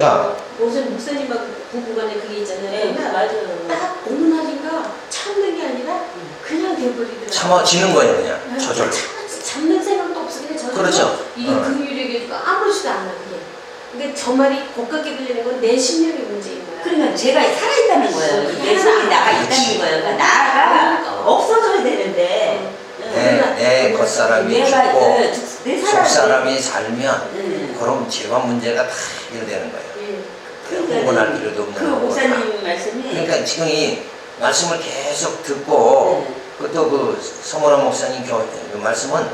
자, 무슨 목사님하고 부부간에 그게 있잖아요. 네, 그러면 맞아요. 딱 어느 날인가 참는 게 아니라 그냥 돼버리더라고요. 참아지는 거예요, 그냥. 네, 저절로. 잡는 생각도 없어. 그냥 저절로 그렇죠. 이게 근육이 아무렇지도 않아 그게. 근데 저 말이 고깝게 들리는 건 내 심령의 문제인 거야. 그러니까 제가 살아있다는 거예요. 내 속에 나가 있다는 거예요. 그러니까 나가 없어져야 되는데. 내 겉사람이 내가 죽고 내 속사람이 살면 그럼 죄와 문제가 다 해결되는 거예요. 예. 흥분할 필요도 없는 그 거고. 목사님 말씀이 그러니까 지금 이 말씀을 계속 듣고 또 그 성원한 목사님 그 말씀은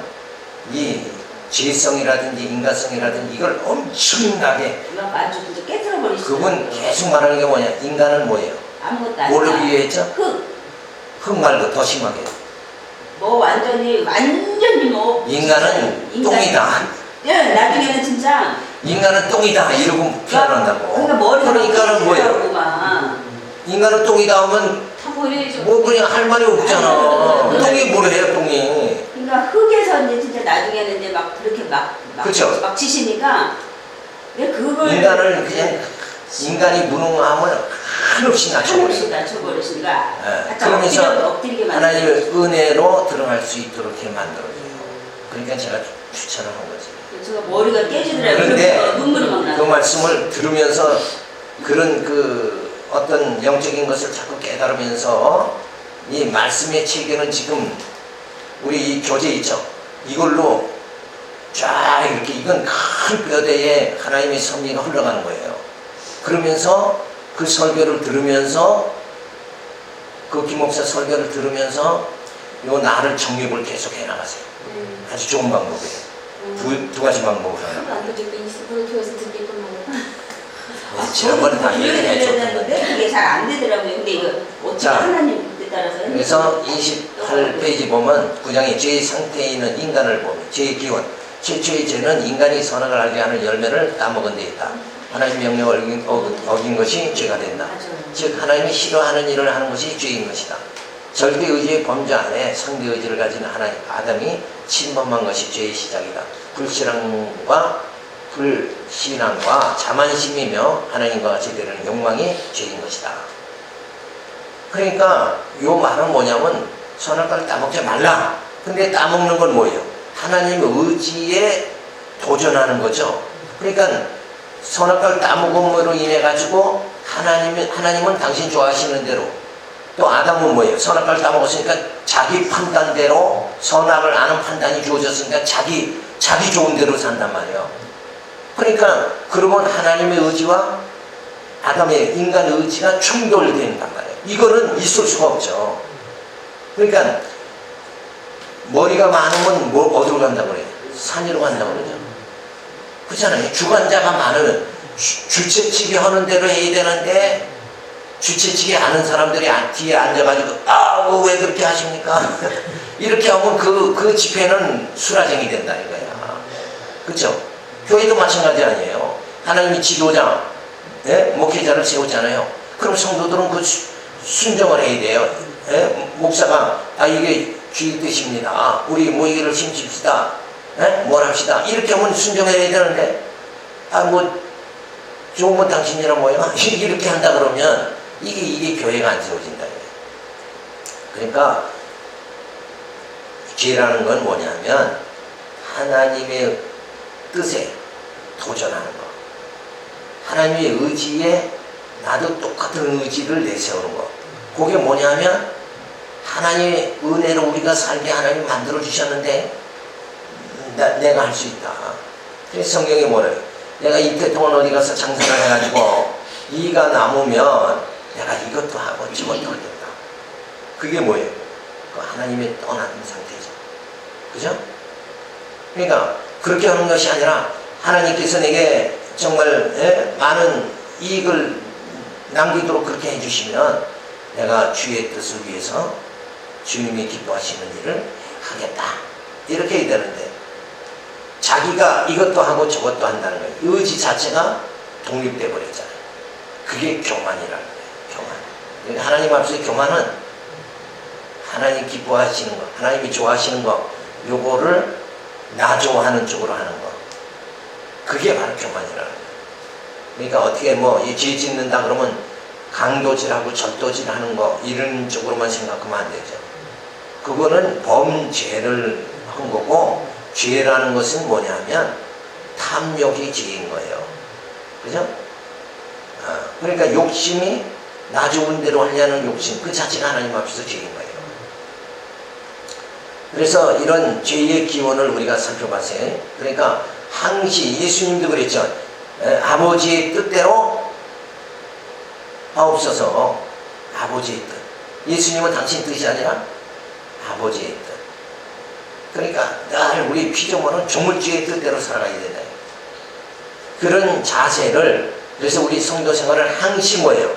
이 죄성이라든지 인간성이라든지 이걸 엄청나게 막 아주 진짜 깨뜨려 버리시죠. 그분 계속 말하는 게 뭐냐, 인간은 뭐예요? 아무것도 아니다. 뭐를 비유했죠? 흙 말고 더 심하게 뭐 완전히 뭐 인간은 인간. 똥이다. 예, 나중에는 진짜 인간은 똥이다 이러고 표현한다고. 그러니까 머리가 그러니까는 뭐예요? 막. 인간은 똥이다 하면 다 버려야죠. 뭐 그냥 할 말이 없잖아. 네. 똥이 뭘 해요, 똥이. 그러니까 흙에서 이제 진짜 나중에는 이제 막 그렇게 그쵸. 막 치시니까 왜 그걸 인간을 그냥 인간이 무능함을 한없이 한없이 낮춰버려요. 낮춰버리시니까 예, 그러면서 엎드리게 하나님의 만들어요. 은혜로 들어갈 수 있도록 이렇게 만들어줘요. 그러니까 제가 추천을 한 거지. 제가 머리가 깨지더라고요. 그런데 눈물이 막 그 나요. 말씀을 들으면서 그런 그 어떤 영적인 것을 자꾸 깨달으면서 이 말씀의 체계는 지금 우리 이 교재 있죠? 이걸로 쫙 이렇게 이건 큰 뼈대에 하나님의 섭리가 흘러가는 거예요. 그러면서 그 설교를 들으면서 그 김목사 설교를 들으면서 요 나를 정립을 계속 해나가세요. 아주 좋은 방법이에요. 두 가지 방법을 하나. 안 되겠네. 이스포를 교회에서 듣겠구만. 지난번에 다 얘기해줬던 건데. 그게 잘 안 되더라고요. 근데 이거 어떻게 자, 하나님 뜻 따라서 그래서 28페이지 보면 9장의 죄의 상태에 있는 인간을 보면 죄의 기원, 최초의 죄는 인간이 선악을 알게 하는 열매를 따먹은 데 있다. 하나님 명령을 어긴 것이 죄가 된다. 맞아요. 즉 하나님이 싫어하는 일을 하는 것이 죄인 것이다. 절대 의지의 범주 안에 상대 의지를 가진 하나님 아담이 침범한 것이 죄의 시작이다. 불신앙과 자만심이며 하나님과 같이 되는 욕망이 죄인 것이다. 그러니까 요 말은 뭐냐면 선악과를 따먹지 말라. 근데 따먹는 건 뭐예요? 하나님의 의지에 도전하는 거죠. 그러니까 선악과를 따먹음으로 인해 가지고 하나님은 당신 좋아하시는 대로, 또 아담은 뭐예요? 선악과를 따먹었으니까 자기 판단대로, 선악을 아는 판단이 주어졌으니까 자기 좋은 대로 산단 말이에요. 그러니까 그러면 하나님의 의지와 아담의 인간 의지가 충돌된단 말이에요. 이거는 있을 수가 없죠. 그러니까 머리가 많으면 뭐 어디로 간다고 그래요? 산으로 간다고 그러죠. 그렇잖아요. 주관자가 많으면 주체치기 하는 대로 해야 되는데 주체치기 하는 사람들이 뒤에 앉아가지고 왜 그렇게 하십니까? 이렇게 하면 그 집회는 수라쟁이 된다 이거야. 그렇죠? 교회도 마찬가지 아니에요. 하나님이 지도자, 목회자를 세우잖아요. 그럼 성도들은 그 순종을 해야 돼요. 목사가 이게 주의 뜻입니다. 우리 모이기를 심칩시다. 뭘 합시다. 이렇게 하면 순종해야 되는데 좋은 당신이란 뭐예요? 이렇게 한다 그러면 이게 교회가 안 세워진다. 그러니까 죄라는 건 뭐냐면 하나님의 뜻에 도전하는 거. 하나님의 의지에 나도 똑같은 의지를 내세우는 거. 그게 뭐냐면 하나님의 은혜로 우리가 살게 하나님 만들어 주셨는데 내가 할 수 있다. 그래서 성경에 뭐래요? 내가 이때 동안 어디 가서 장사를 해가지고 이가 남으면 내가 이것도 하고 저것도 하겠다. 그게 뭐예요? 그 하나님의 떠난 상태죠. 그죠? 그러니까 그렇게 하는 것이 아니라 하나님께서 내게 정말 많은 이익을 남기도록 그렇게 해주시면 내가 주의 뜻을 위해서 주님이 기뻐하시는 일을 하겠다. 이렇게 해야 되는데 자기가 이것도 하고 저것도 한다는 거예요. 의지 자체가 독립돼 버렸잖아요. 그게 교만이라는 거예요. 교만. 하나님 앞에서 교만은 하나님 기뻐하시는 거, 하나님이 좋아하시는 거, 요거를 나 좋아하는 쪽으로 하는 거. 그게 바로 교만이라는 거예요. 그러니까 어떻게 뭐 이 죄 짓는다 그러면 강도질하고 절도질하는 거 이런 쪽으로만 생각하면 안 되죠. 그거는 범죄를 한 거고, 죄라는 것은 뭐냐면 탐욕이 죄인 거예요. 그죠? 그러니까 욕심이 나 좋은 대로 하려는 욕심, 그 자체가 하나님 앞에서 죄인 거예요. 그래서 이런 죄의 기원을 우리가 살펴봤어요. 그러니까 항시 예수님도 그랬죠. 아버지의 뜻대로 하옵소서. 아버지의 뜻. 예수님은 당신 뜻이 아니라 아버지의 뜻. 그러니까 늘 우리 피조물은 조물주의 뜻대로 살아가야 된다. 그런 자세를, 그래서 우리 성도 생활을 항시 뭐예요?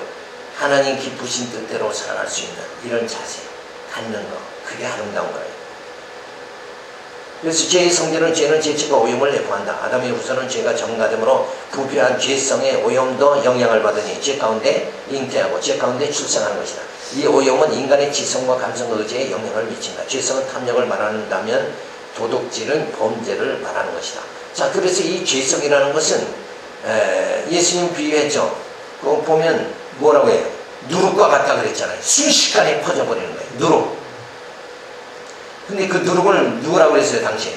하나님 기쁘신 뜻대로 살아갈 수 있는 이런 자세 갖는 거, 그게 아름다운 거예요. 그래서 죄의 성질은 죄는 죄책과 오염을 내포한다. 아담의 후손은 죄가 정가됨으로 부패한 죄성의 오염도 영향을 받으니 죄 가운데 잉태하고 죄 가운데 출생하는 것이다. 이 오염은 인간의 지성과 감성 의지에 영향을 미친다. 죄성은 탐욕을 말한다면 도둑질은 범죄를 말하는 것이다. 자, 그래서 이 죄성이라는 것은 예수님 비유했죠. 그거 보면 뭐라고 해요? 누룩과 같다 그랬잖아요. 순식간에 퍼져버리는 거예요. 누룩. 근데 그 누룩을 누구라고 그랬어요, 당시에?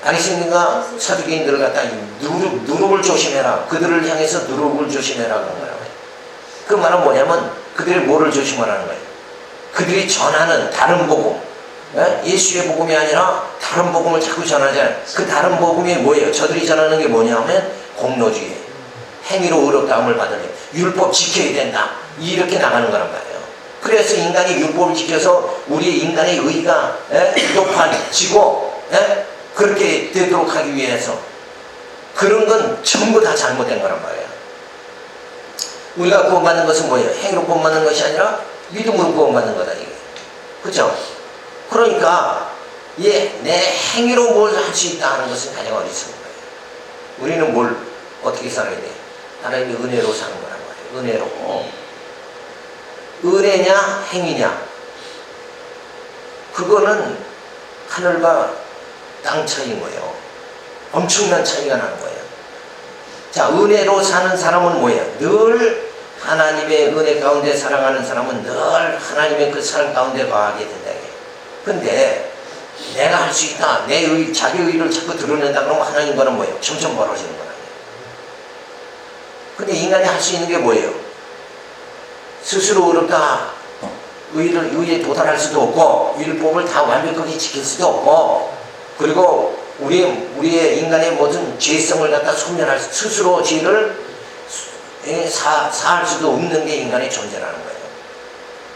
바리새인과 사두개인들을 갖다 누룩을 조심해라. 그들을 향해서 누룩을 조심해라 그런 거예요. 그 말은 뭐냐면 그들이 뭐를 조심하라는 거예요? 그들이 전하는 다른 복음, 예수의 복음이 아니라 다른 복음을 자꾸 전하잖아요. 그 다른 복음이 뭐예요? 저들이 전하는 게 뭐냐면 공로주의, 행위로 의롭다함을 받으니 율법 지켜야 된다, 이렇게 나가는 거란 말이에요. 그래서 인간이 율법을 지켜서 우리 인간의 의가 높아지고 그렇게 되도록 하기 위해서, 그런 건 전부 다 잘못된 거란 말이에요. 우리가 구원받는 것은 뭐예요? 행위로 구원받는 것이 아니라 믿음으로 구원받는 거다, 이게. 그렇죠? 그러니까 내 행위로 뭘 할 수 있다 하는 것은 가장 어리석은 거예요. 우리는 뭘 어떻게 살아야 돼? 하나님의 은혜로 사는 거란 말이에요. 은혜로. 은혜냐 행위냐, 그거는 하늘과 땅 차이인 거예요. 엄청난 차이가 나는 거예요. 자, 은혜로 사는 사람은 뭐예요? 늘 하나님의 은혜 가운데 살아가는 사람은 늘 하나님의 그 사랑 가운데 거하게 된다. 근데 내가 할 수 있다, 자기 의를 자꾸 드러낸다 그러면 하나님과는 뭐예요? 점점 멀어지는 거예요. 근데 인간이 할 수 있는 게 뭐예요? 스스로 의롭다, 의에 도달할 수도 없고, 율법을 다 완벽하게 지킬 수도 없고, 그리고 우리의 인간의 모든 죄성을 갖다 소멸할, 스스로 죄를 사할 수도 없는 게 인간의 존재라는 거예요.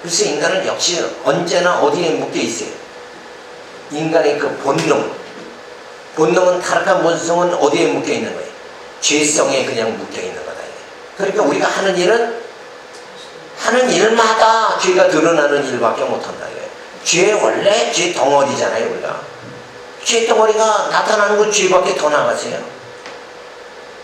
그래서 인간은 역시 언제나 어디에 묶여 있어요? 인간의 그 본능은 타락한 본성은 어디에 묶여 있는 거예요? 죄성에 그냥 묶여 있는 거다. 그러니까 우리가 하는 일은 하는 일마다 죄가 드러나는 일밖에 못한다. 죄 원래 죄 덩어리잖아요. 우리가 죄 덩어리가 나타나는 건 죄밖에 더 나가세요.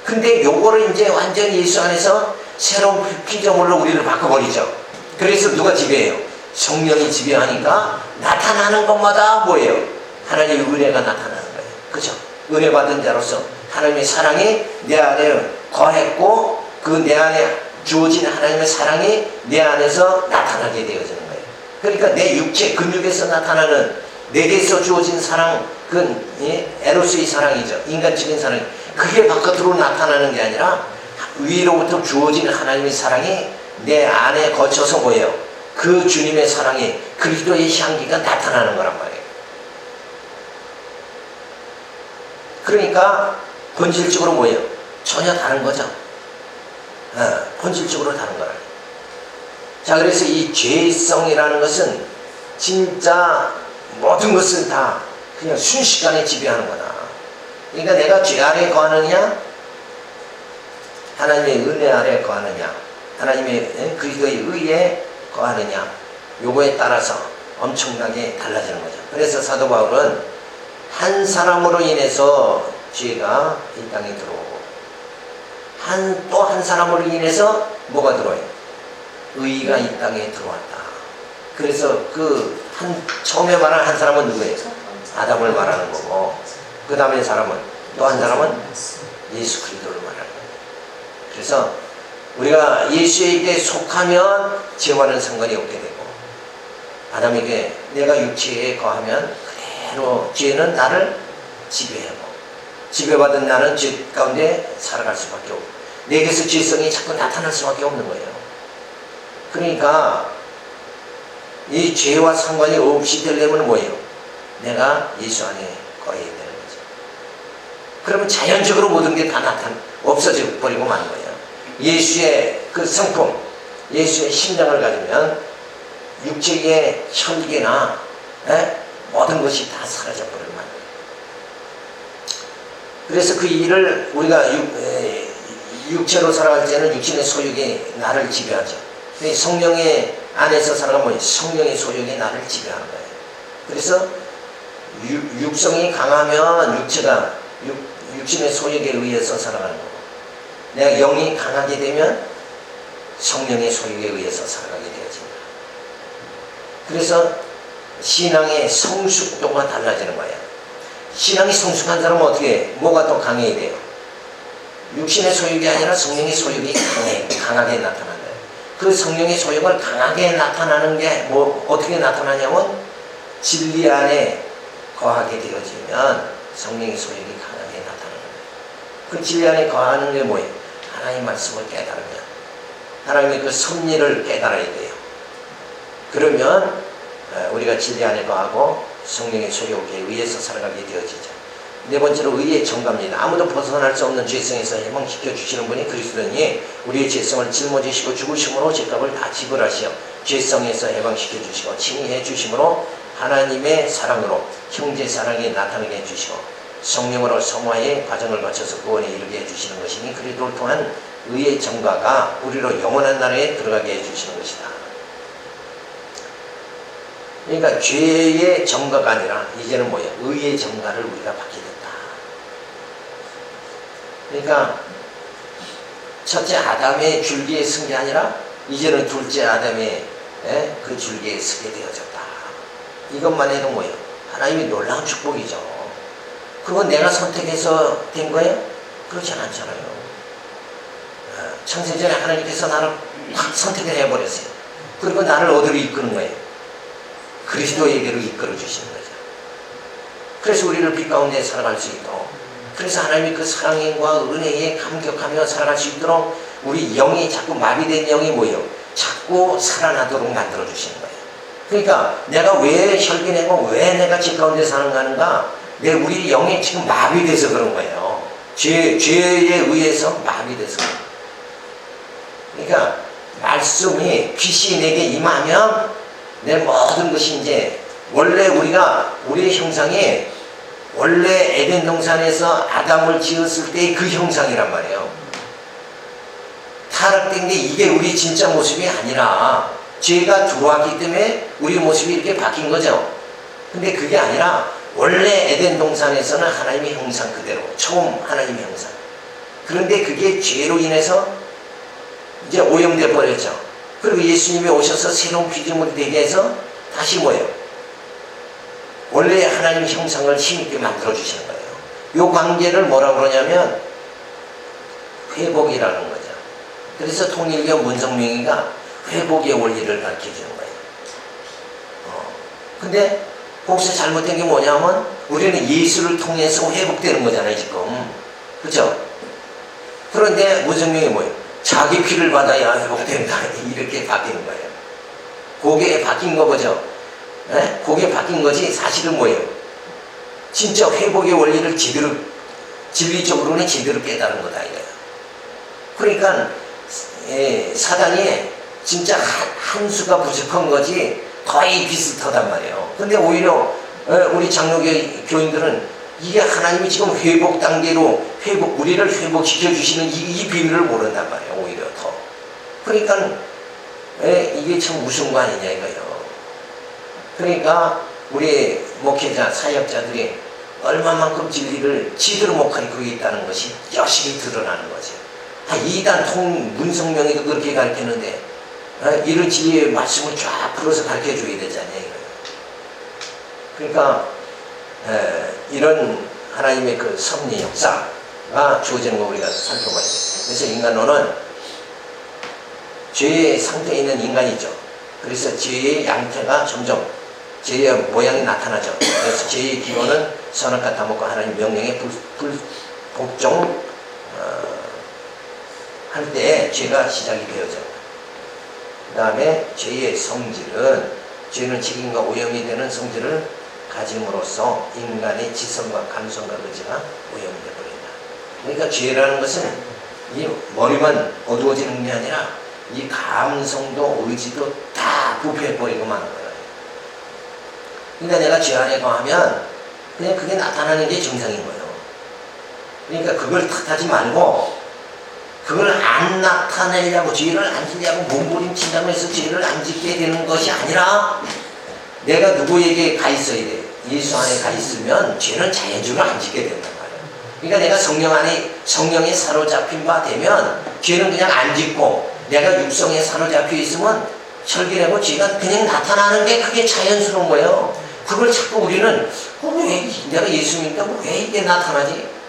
근데 요거를 이제 완전히 예수 안에서 새로운 피조물로 우리를 바꿔버리죠. 그래서 누가 지배해요? 성령이 지배하니까 나타나는 것마다 뭐예요? 하나님의 은혜가 나타나는 거예요. 그죠? 은혜 받은 자로서 하나님의 사랑이 내 안에 거했고, 그 내 안에 주어진 하나님의 사랑이 내 안에서 나타나게 되어지는 거예요. 그러니까 내 육체, 근육에서 나타나는, 내게서 주어진 사랑, 그건 에로스의 사랑이죠. 인간적인 사랑이. 그게 바깥으로 나타나는 게 아니라 위로부터 주어진 하나님의 사랑이 내 안에 거쳐서 뭐예요? 그 주님의 사랑이, 그리스도의 향기가 나타나는 거란 말이에요. 그러니까 본질적으로 뭐예요? 전혀 다른 거죠. 본질적으로 다른 거라. 자, 그래서 이 죄성이라는 것은 진짜 모든 것을 다 그냥 순식간에 지배하는 거다. 그러니까 내가 죄 아래 거하느냐, 하나님의 은혜 아래 거하느냐, 하나님의 그리스도의 의에 거하느냐, 요거에 따라서 엄청나게 달라지는 거죠. 그래서 사도 바울은 한 사람으로 인해서 죄가 이 땅에 들어오고, 또 한 사람으로 인해서 뭐가 들어와요? 의가 이 땅에 들어왔다. 그래서 처음에 말한 한 사람은 누구예요? 아담을 말하는 거고, 그 다음에 사람은, 또 한 사람은 예수 그리스도를 말하는 거예요. 그래서 우리가 예수에게 속하면 죄와는 상관이 없게 되고, 아담에게 내가 육체에 거하면 그대로 죄는 나를 지배하고, 지배받은 나는 죄 가운데 살아갈 수밖에 없고, 내게서 죄성이 자꾸 나타날 수밖에 없는 거예요. 그러니까 이 죄와 상관이 없이 되려면 뭐예요? 내가 예수 안에 거해야 되는 거죠. 그러면 자연적으로 모든 게 다 없어져 버리고 마는 거예요. 예수의 그 성품, 예수의 심장을 가지면 육체의 혈기나 모든 것이 다 사라져 버리고 마는 거예요. 그래서 그 일을 우리가 육체로 살아갈 때는 육신의 소욕이 나를 지배하죠. 성령의 안에서 살아가면 성령의 소욕이 나를 지배하는 거예요. 그래서 육성이 강하면 육체가 육신의 소욕에 의해서 살아가는 거고, 내가 영이 강하게 되면 성령의 소욕에 의해서 살아가게 되어집니다. 그래서 신앙의 성숙도가 달라지는 거예요. 신앙이 성숙한 사람은 어떻게, 뭐가 더 강해야 돼요? 육신의 소욕이 아니라 성령의 소욕이 강하게 나타난다. 그 성령의 소욕을 강하게 나타나는 게 어떻게 나타나냐면, 진리 안에 거하게 되어지면 성령의 소욕이 강하게 나타나는 거예요. 그 진리 안에 거하는 게 뭐예요? 하나님의 말씀을 깨달으면, 하나님의 그 섭리를 깨달아야 돼요. 그러면 우리가 진리 안에 거하고 성령의 소욕에 의해서 살아가게 되어지죠. 네 번째로 의의 정가입니다. 아무도 벗어날 수 없는 죄성에서 해방시켜 주시는 분이 그리스도니, 우리의 죄성을 짊어지시고 죽으심으로 죄값을 다 지불하시어 죄성에서 해방시켜 주시고 칭의해 주심으로 하나님의 사랑으로 형제 사랑이 나타나게 해 주시고 성령으로 성화의 과정을 거쳐서 구원에 이르게 해 주시는 것이니, 그리스도를 통한 의의 정가가 우리로 영원한 나라에 들어가게 해 주시는 것이다. 그러니까 죄의 정가가 아니라 이제는 뭐예요? 의의 정가를 우리가 받게 됐다. 그러니까 첫째 아담의 줄기에 쓴 게 아니라 이제는 둘째 아담의 그 줄기에 서게 되어졌다. 이것만 해도 뭐예요? 하나님이 놀라운 축복이죠. 그건 내가 선택해서 된 거예요? 그렇지 않잖아요. 창세전에 하나님께서 나를 확 선택을 해버렸어요. 그리고 나를 어디로 이끄는 거예요? 그리스도에게로 이끌어 주시는 거죠. 그래서 우리를 빛 가운데 살아갈 수 있도록, 그래서 하나님이 그 사랑과 은혜에 감격하며 살아갈 수 있도록 우리 영이 자꾸 마비된 영이 뭐예요? 자꾸 살아나도록 만들어 주시는 거예요. 그러니까 내가 왜 혈기내고 왜 내가 집 가운데 사는가? 우리 영이 지금 마비돼서 그런 거예요. 죄에 의해서 마비돼서. 그러니까 말씀이 빛이 내게 임하면 내 모든 것이 이제, 원래 우리의 형상이 원래 에덴 동산에서 아담을 지었을 때의 그 형상이란 말이에요. 타락된 게 이게 우리 진짜 모습이 아니라 죄가 들어왔기 때문에 우리 모습이 이렇게 바뀐 거죠. 근데 그게 아니라 원래 에덴 동산에서는 하나님의 형상 그대로, 처음 하나님의 형상. 그런데 그게 죄로 인해서 이제 오염돼 버렸죠. 그리고 예수님이 오셔서 새로운 피조물이 되게 해서 다시 뭐예요? 원래 하나님 형상을 힘있게 만들어 주시는 거예요. 이 관계를 뭐라고 그러냐면 회복이라는 거죠. 그래서 통일교 문성명이가 회복의 원리를 가르쳐 주는 거예요. 근데 거기서 잘못된 게 뭐냐면 우리는 예수를 통해서 회복되는 거잖아요, 지금. 그렇죠? 그런데 문성명이 뭐예요? 자기 피를 받아야 회복된다. 이렇게 바뀌는 거예요. 그게 바뀐 거 보죠? 그게 바뀐 거지, 사실은 뭐예요? 진짜 회복의 원리를 제대로, 진리적으로는 제대로 깨달은 거다, 이거예요. 그러니까, 사단이 진짜 한 수가 부족한 거지, 거의 비슷하단 말이에요. 근데 오히려, 우리 장로교인들은 이게 하나님이 지금 회복 단계로 우리를 회복시켜 주시는 이 비밀을 모른단 말이에요, 오히려 더. 그러니까 이게 참 무서운 거 아니냐 이거예요. 그러니까 우리 목회자, 사역자들이 얼마만큼 진리를 지대로 못 가르치고 있다는 것이 열심히 드러나는 거죠. 이단 문성명이도 그렇게 가르치는데 이런 진리의 말씀을 쫙 풀어서 가르쳐 줘야 되잖아요, 이거예요. 그러니까 이런 하나님의 그 섭리 역사, 상태가 주어지는 거 우리가 살펴봐야 돼요. 그래서 인간론은 죄의 상태에 있는 인간이죠. 그래서 죄의 양태가 점점 죄의 모양이 나타나죠. 그래서 죄의 기본은 선악과 다목과 하나님 명령에 불복종 할 때 죄가 시작이 되어져. 그 다음에 죄의 성질은 죄는 책임과 오염이 되는 성질을 가짐으로써 인간의 지성과 감성과 의지가 오염이 되어버린다. 그러니까 죄라는 것은 이 머리만 어두워지는 게 아니라 이 감성도 의지도 다 부패해버리고 마는 거예요. 그러니까 내가 죄 안에 거하면 그냥 그게 나타나는 게 정상인 거예요. 그러니까 그걸 탓하지 말고 그걸 안 나타내려고 죄를 안 지려고 몸부림친다고 해서 죄를 안 짓게 되는 것이 아니라 내가 누구에게 가 있어야 돼. 예수 안에 가 있으면 죄는 자연적으로 안 짓게 된단 말이에요. 그러니까 내가 성령 안에 성령에 사로잡힌 바 되면 죄는 그냥 안 짓고 내가 육성에 사로잡혀 있으면 혈기라고 죄가 그냥 나타나는 게 그게 자연스러운 거예요. 그걸 자꾸 우리는 왜 내가 예수 믿는다고 왜 이게 나타나지?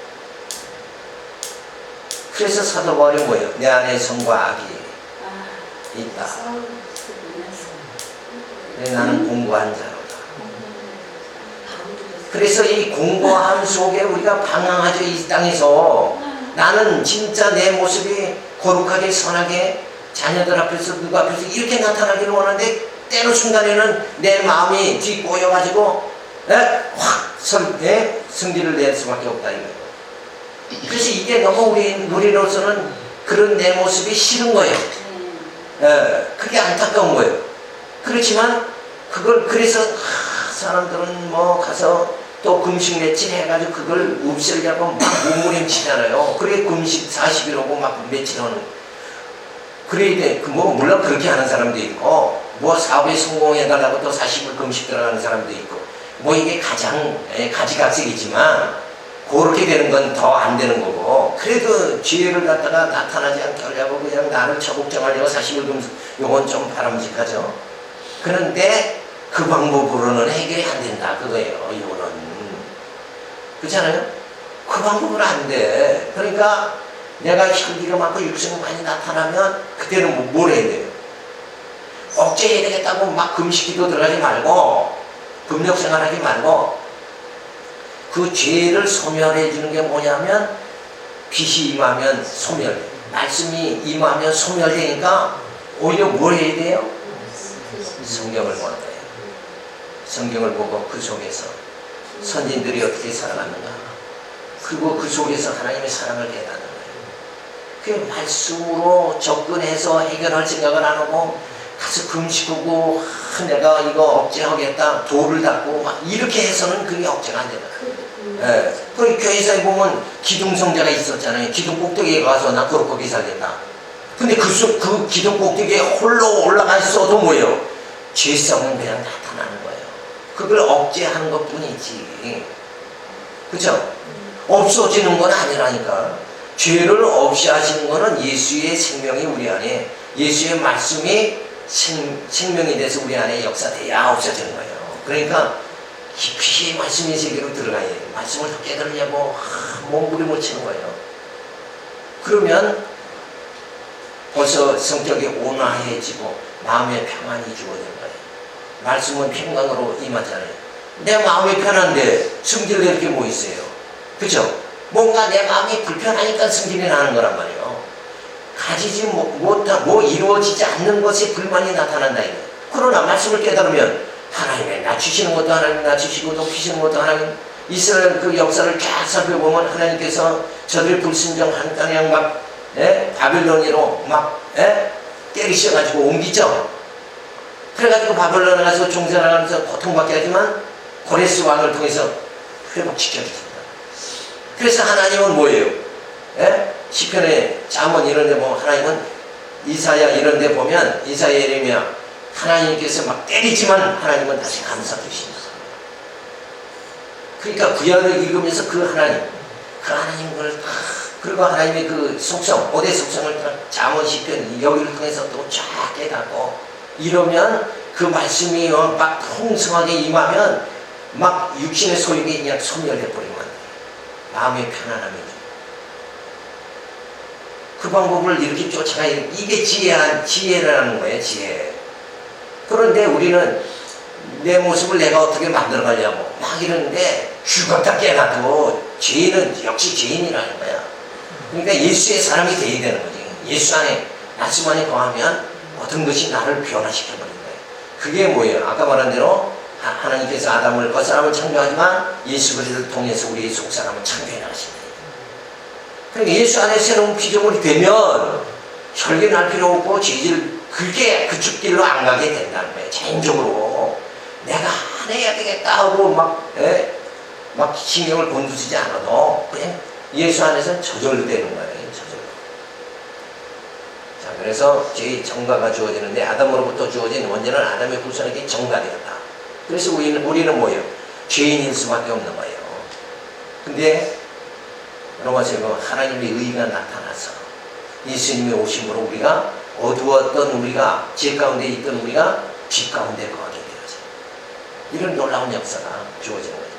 그래서 사도 바울이 뭐예요? 내 안에 성과 악이 있다. 나는 공고한 자로다. 그래서 이 공고함 속에 우리가 방황하죠. 이 땅에서 나는 진짜 내 모습이 거룩하게 선하게 자녀들 앞에서 누구 앞에서 이렇게 나타나기를 원하는데 때로 순간에는 내 마음이 뒤꼬여가지고 확 성질을 낼 수밖에 없다 이거예요. 그래서 이게 너무 우리로서는 그런 내 모습이 싫은 거예요. 그게 안타까운 거예요. 그렇지만 그걸 그래서 사람들은 뭐 가서 또 금식 며칠 해가지고 그걸 없애려고 막 몸부림치잖아요. 그래 금식 40일 오고 막 며칠 하는. 그래야 돼. 뭐 물론 그렇게 하는 사람도 있고 뭐 사업에 성공해달라고 또 40일 금식 들어가는 사람도 있고 뭐 이게 가장 가지각색이지만 그렇게 되는 건 더 안 되는 거고 그래도 죄를 갖다가 나타나지 않게 하려고 그냥 나를 처복정하려고 40일 금식 요건 좀 바람직하죠. 그런데 그 방법으로는 해결이 안 된다 그거예요. 이거는 그렇잖아요. 그 방법으로 안 돼. 그러니까 내가 혈기가 많고 육성이 많이 나타나면 그때는 뭘 해야 돼요? 억제해야 되겠다고 막 금식기도 들어가지 말고 금욕생활 하지 말고 그 죄를 소멸해 주는 게 뭐냐면 빛이 임하면 소멸, 말씀이 임하면 소멸되니까 오히려 뭘 해야 돼요? 성경을 보는 거예요. 성경을 보고 그 속에서 선진들이 어떻게 살아갔는가 그리고 그 속에서 하나님의 사랑을 깨닫는 거예요. 그 말씀으로 접근해서 해결할 생각을 안 하고 가서 금식하고 내가 이거 억제하겠다 돌을 닦고 막 이렇게 해서는 그게 억제가 안 된다. 그 교회사에 보면 기둥성자가 있었잖아요. 기둥 꼭대기에 가서 나 거룩하게 살겠다. 근데 그 기둥 꼭대기에 홀로 올라가 있어도 뭐예요? 죄성은 그냥 나타나는 거예요. 그걸 억제하는 것 뿐이지. 그죠? 없어지는 건 아니라니까. 죄를 없이 하시는 거는 예수의 생명이 우리 안에, 예수의 말씀이 생명이 돼서 우리 안에 역사돼야 없어지는 거예요. 그러니까 깊이 말씀의 세계로 들어가야 돼요. 말씀을 더 깨달으려고 몸부림을 치는 거예요. 그러면 벌써 성격이 온화해지고 마음의 평안이 주어지는 거예요. 말씀은 평강으로 임하잖아요. 내 마음이 편한데 성질낼 게 뭐 있어요? 그죠? 뭔가 내 마음이 불편하니까 성질이 나는 거란 말이에요. 가지지 못한, 이루어지지 않는 것에 불만이 나타난다 이거예요. 그러나 말씀을 깨달으면 하나님의 낮추시는 것도 하나님 낮추시고 높이시는 것도 하나님. 이스라엘 그 역사를 쫙 살펴보면 하나님께서 저들 불순종한 땅에 막 바빌론으로 막 때리셔가지고 옮기죠. 그래가지고 바빌론에 가서 종살하면서 고통받게 하지만 고레스 왕을 통해서 회복시켜주신다. 그래서 하나님은 뭐예요? 시편에 잠언 이런 데 보면 하나님은 이사야 이런 데 보면 이사야 예레미야 하나님께서 막 때리지만 하나님은 다시 감싸 주신다. 그러니까 구약을 읽으면서 그 하나님 걸 그리고 하나님의 그 속성, 5대 속성을 잠언 시편 여기를 통해서 또 쫙 깨닫고 이러면 그 말씀이 막 풍성하게 임하면 막 육신의 소욕이 그냥 소멸해 버리면 안 돼요. 마음의 편안함이죠. 그 방법을 이렇게 쫓아가. 이게 지혜라는 거예요, 지혜. 그런데 우리는 내 모습을 내가 어떻게 만들어 가려고 막 이러는데 죽었다 깨어나도 죄인은 역시 죄인이라는 거야. 그러니까 예수의 사람이 돼야 되는 거지. 예수 안에, 말씀 안에 거하면 모든 것이 나를 변화시켜 버린 거예요. 그게 뭐예요? 아까 말한 대로 하나님께서 아담을 겉사람을 창조하지만 예수 그리스도를 통해서 우리의 속사람을 창조해 나가신다. 그러니까 예수 안에 새로운 피조물이 되면 혈기 날 필요 없고 죄질 그게 그쪽 길로 안 가게 된다는 거예요. 개인적으로 내가 안 해야 되겠다 하고 막 신경을 곤두쓰지 않아도 그냥 예수 안에서 저절로 되는 거예요. 저절로. 자, 그래서 죄의 정가가 주어지는데 아담으로부터 주어진 원죄는 아담의 후손에게 정가되었다. 그래서 우리는 뭐예요? 죄인일 수밖에 없는 거예요. 근데 여러분 보세요. 하나님의 의가 나타나서 예수님의 오심으로 우리가 어두웠던 우리가 죄 가운데 있던 우리가 빛 가운데 거하게 되어져요. 이런 놀라운 역사가 주어지는 거예요.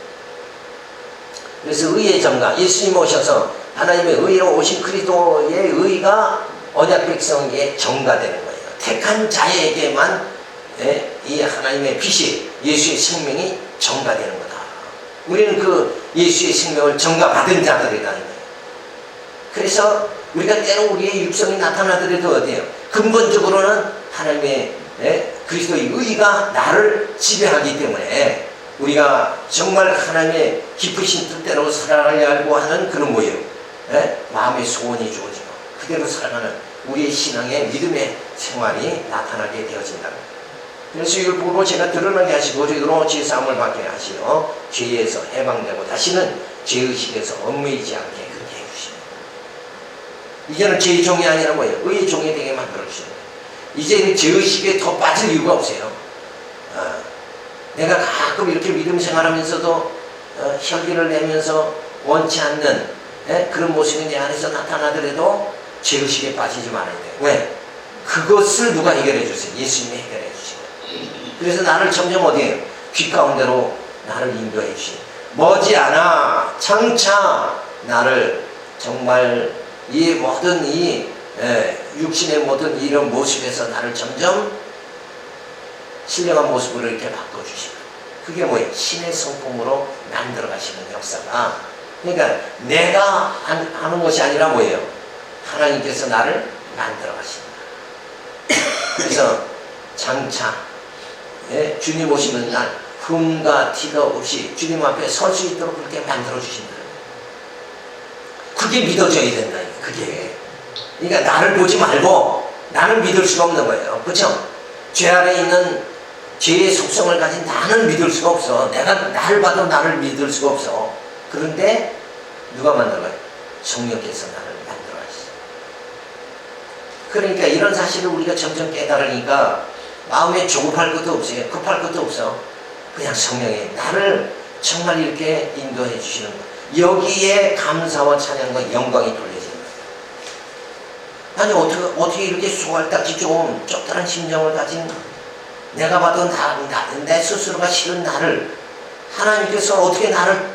그래서 의의 정가, 예수님 오셔서 하나님의 의로 오신 그리스도의 의가 언약 백성에게 정가되는 거예요. 택한 자에게만 이 하나님의 빛이 예수의 생명이 정가되는 거다. 우리는 그 예수의 생명을 정가받은 자들이라는 거예요. 그래서 우리가 때로 우리의 육성이 나타나더라도 어때요? 근본적으로는 하나님의 그리스도의 의가 나를 지배하기 때문에 우리가 정말 하나님의 깊으신 뜻대로 살아가려고 하는 그런 뭐예요? 마음의 소원이 주어지고 그대로 살아가는 우리의 신앙의 믿음의 생활이 나타나게 되어진다. 그래서 이걸 보고 제가 드러나게 하시고 저희로 죄사함을 받게 하시어 죄에서 해방되고 다시는 죄의식에서 얽매이지 않게 그렇게 해주십니다. 이제는 죄의 종이 아니라 뭐예요? 의의 종이 되게 만들어주십니다. 이제는 죄의식에 더 빠질 이유가 없어요. 내가 가끔 이렇게 믿음 생활하면서도 혈기를 내면서 원치 않는 그런 모습이 내 안에서 나타나더라도 죄의식에 빠지지 말아야 돼요. 왜? 그것을 누가 해결해 주세요? 예수님이 해결해 주시고. 그래서 나를 점점 어디에요? 빛 가운데로 나를 인도해 주시고 머지않아 장차 나를 정말 이 모든 육신의 모든 이런 모습에서 나를 점점 신령한 모습으로 이렇게 바꿔주시고 그게 뭐예요? 신의 성품으로 만들어 가시는 역사가 그러니까 내가 하는 것이 아니라 뭐예요? 하나님께서 나를 만들어 가신다. 그래서 장차 주님 오시는 날 흠과 티가 없이 주님 앞에 설 수 있도록 그렇게 만들어 주신다. 그게 믿어져야 된다. 그게 그러니까 나를 보지 말고 나는 믿을 수가 없는 거예요. 그렇죠? 죄 아래 있는 죄의 속성을 가진 나는 믿을 수가 없어. 내가 나를 봐도 나를 믿을 수가 없어. 그런데 누가 만들어요? 성령께서 나를 만들어 가시죠. 그러니까 이런 사실을 우리가 점점 깨달으니까 마음에 조급할 것도 없어요. 급할 것도 없어. 그냥 성령이 나를 정말 이렇게 인도해 주시는 거예요. 여기에 감사와 찬양과 영광이 돌려지는 거예요. 아니 어떻게 이렇게 수월딱지 좀 쫓다란 심정을 가진 내가 봐도 내 스스로가 싫은 나를 하나님께서 어떻게 나를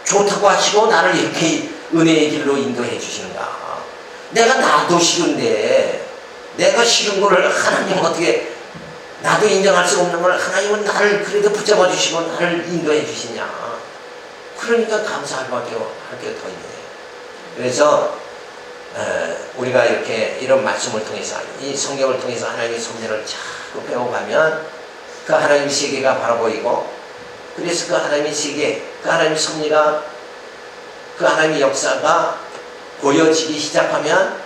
좋다고 하시고 나를 이렇게 은혜의 길로 인도해 주시는가. 내가 나도 싫은데 내가 싫은 거를 하나님 어떻게 나도 인정할 수 없는 걸 하나님은 나를 그래도 붙잡아 주시고 나를 인도해 주시냐. 그러니까 감사할 밖에 할 게 더 있네요. 그래서 우리가 이렇게 이런 말씀을 통해서 이 성경을 통해서 하나님의 섭리를 자꾸 배워가면 그 하나님의 세계가 바로 보이고 그래서 그 하나님의 세계, 그 하나님의 섭리가 그 하나님의 역사가 보여지기 시작하면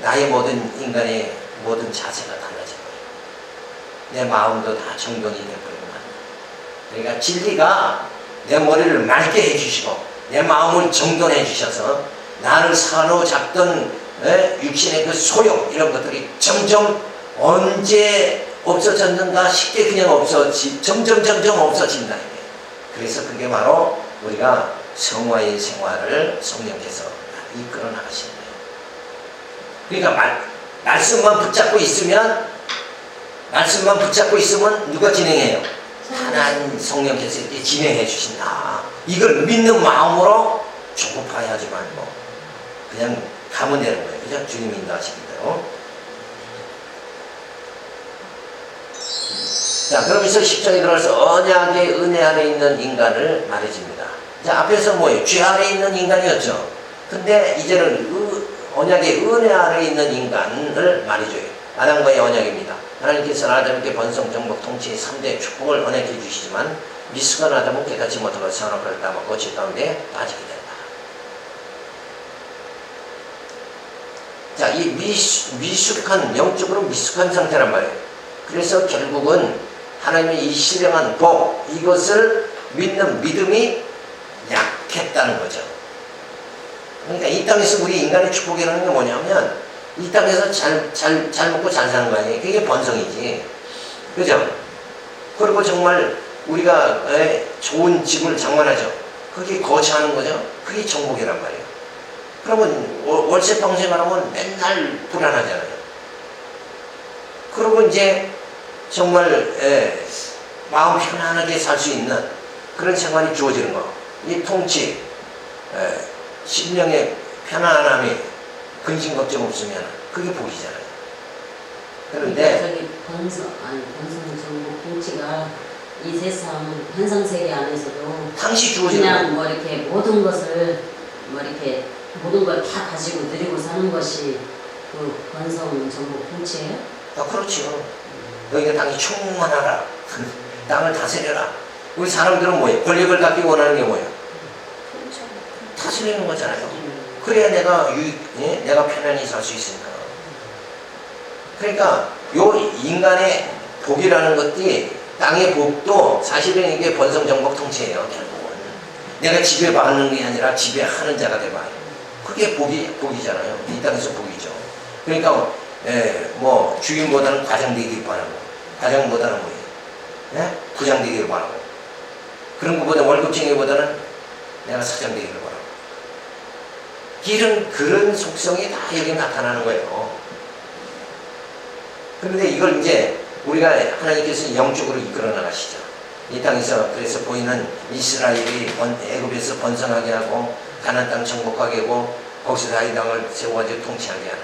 나의 모든 인간의 모든 자세가 달라져요. 내 마음도 다 정돈이 되어버리고 그러니까 진리가 내 머리를 맑게 해주시고 내 마음을 정돈해 주셔서 나를 사로잡던 육신의 그 소욕 이런 것들이 점점 언제 없어졌는가 쉽게 그냥 점점 없어진다. 그래서 그게 바로 우리가 성화의 생활을 성령께서 이끌어 나가시는 거예요. 그러니까 말씀만 붙잡고 있으면 누가 진행해요? 하나님 성령께서 이렇게 진행해 주신다. 이걸 믿는 마음으로 조급하게 하지 말고 그냥 가면 되는 거예요. 그죠? 주님 인도하시는 대로. 자, 그러면서 10장에 들어가서 언약의 은혜 아래 있는 인간을 말해줍니다. 자, 앞에서 뭐예요? 죄 아래 있는 인간이었죠. 근데 이제는 언약의 은혜 아래 있는 인간을 말해줘요. 아담과의 언약입니다. 하나님께서는 아담에게 번성, 정복, 통치의 3대 축복을 언약해 주시지만 미숙한 아담은 깨닫지 못하고 선악과를 따먹고 죄 가운데 빠지게 된다. 자, 이 미숙한, 영적으로 미숙한 상태란 말이에요. 그래서 결국은 하나님의 이 신령한 복, 이것을 믿는 믿음이 약했다는 거죠. 그러니까 이 땅에서 우리 인간의 축복이라는 게 뭐냐면 이 땅에서 잘 먹고 잘 사는 거 아니에요. 그게 번성이지. 그죠? 그리고 정말 우리가 좋은 집을 장만하죠. 그게 거처하는 거죠. 그게 정복이란 말이에요. 그러면 월세 평생을 하면 맨날 불안하잖아요. 그리고 이제 정말 마음 편안하게 살 수 있는 그런 생활이 주어지는 거. 이 통치, 심령의 편안함이 근심 걱정 없으면 그게 복이잖아요. 그런데 저기 번성 정복 통치가 이 세상 현상 세계 안에서도 당시 주어지는 그냥 뭐 이렇게 모든 것을 뭐 이렇게 모든 걸 다 가지고 누리고 사는 것이 그 번성 정복 통치예요? 그렇죠. 너희가 땅이 충만하라. 땅을 다스려라. 우리 사람들은 뭐예요? 권력을 갖기 원하는 게 뭐예요? 다스리는 거잖아요. 그래야 내가 편안히 살 수 있으니까. 그러니까 요 인간의 복이라는 것이 땅의 복도 사실은 이게 번성 정복 통치예요. 결국은 내가 지배받는 게 아니라 지배하는 자가 돼봐요. 그게 복이잖아요. 이 땅에서 복이죠. 그러니까 뭐 주인보다는 과장 되기를 바라고, 과장보다는 뭐예요? 부장 되기를 바라고, 그런 것보다 월급쟁이보다는 내가 사장 되기를 바라고. 그런 속성이 다 여기 나타나는 거예요. 그런데 이걸 이제 우리가 하나님께서 영적으로 이끌어 나가시죠. 이 땅에서 그래서 보이는 이스라엘이 애굽에서 번성하게 하고 가나안 땅 정복하게 하고 거기서 다윗 왕을 세워가지고 통치하게 하는.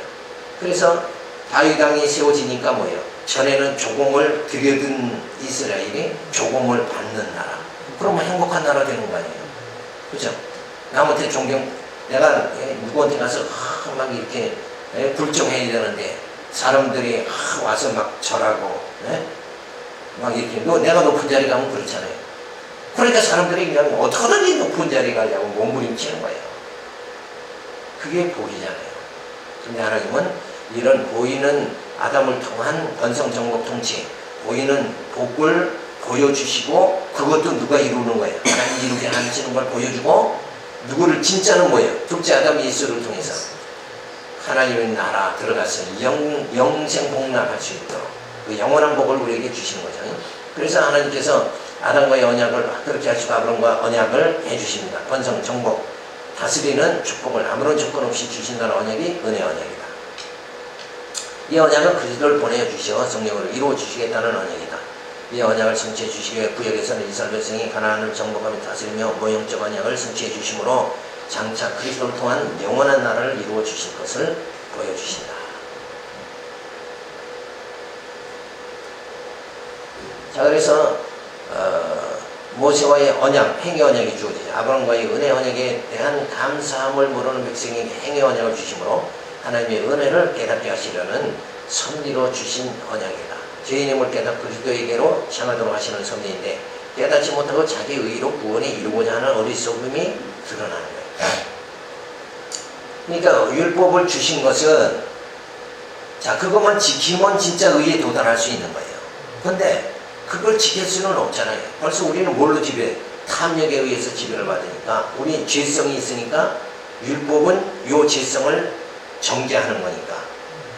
그래서 다윗 왕이 세워지니까 뭐예요? 전에는 조공을 들여든 이스라엘이 조공을 받는 나라. 그러면 행복한 나라 되는 거 아니에요? 그죠? 남한테 내가 누구한테 가서 막 이렇게 굴종해야 되는데 사람들이 와서 막 절하고 막 이렇게 내가 높은 자리 가면 그렇잖아요. 그러니까 사람들이 그냥 어떻게든지 높은 자리 가려고 몸부림치는 거예요. 그게 복이잖아요. 근데 하나님은 이런 보이는 아담을 통한 번성 정복 통치, 보이는 복을 보여주시고 그것도 누가 이루는 거예요. 하나님 이루게 하시는 걸 보여주고 누구를 진짜는 뭐예요? 둘째 아담 예수를 통해서 하나님의 나라 들어가서 영생 복락할 수 있도록 그 영원한 복을 우리에게 주시는 거죠. 그래서 하나님께서 아담과의 언약을 그렇게 하시고 아브람과 언약을 해주십니다. 번성 정복 다스리는 축복을 아무런 조건 없이 주신다는 언약이 은혜 언약이다. 이 언약은 그리스도를 보내어 주시어 성령으로 이루어 주시겠다는 언약이다. 이 언약을 성취해 주시기 위해 구약에서는 이스라엘 백성이 가나안을 정복하며 다스리며 모형적 언약을 성취해 주심으로 장차 그리스도를 통한 영원한 나라를 이루어 주실 것을 보여주신다. 자, 그래서 모세와의 언약, 행위 언약이 주어지죠. 아브라함과의 은혜 언약에 대한 감사함을 모르는 백성에게 행위 언약을 주심으로 하나님의 은혜를 깨닫게 하시려는 섭리로 주신 언약이다. 죄의 힘을 깨닫 그리스도에게로 향하도록 하시는 섭리인데 깨닫지 못하고 자기 의로 구원에 이루고자 하는 어리석음이 드러나는 거예요. 그러니까 율법을 주신 것은 자 그것만 지키면 진짜 의에 도달할 수 있는 거예요. 그런데 그걸 지킬 수는 없잖아요. 벌써 우리는 뭘로 탐욕에 의해서 지배를 받으니까 우리 죄성이 있으니까 율법은 요 죄성을 정죄하는 거니까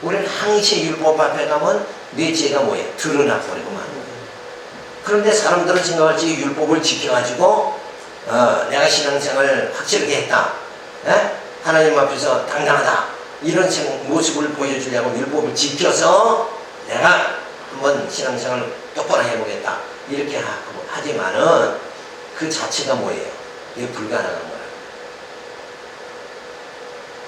우리는 항시 율법 앞에 가면 내 죄가 뭐예요? 드러나 버리고 마는 거예요. 그런데 사람들은 생각할지 율법을 지켜가지고 내가 신앙생활을 확실하게 했다. 하나님 앞에서 당당하다. 이런 모습을 보여주려고 율법을 지켜서 내가 한번 신앙생활을 똑바로 해보겠다. 이렇게 하지만은 그 자체가 뭐예요? 이게 불가능한 거예요.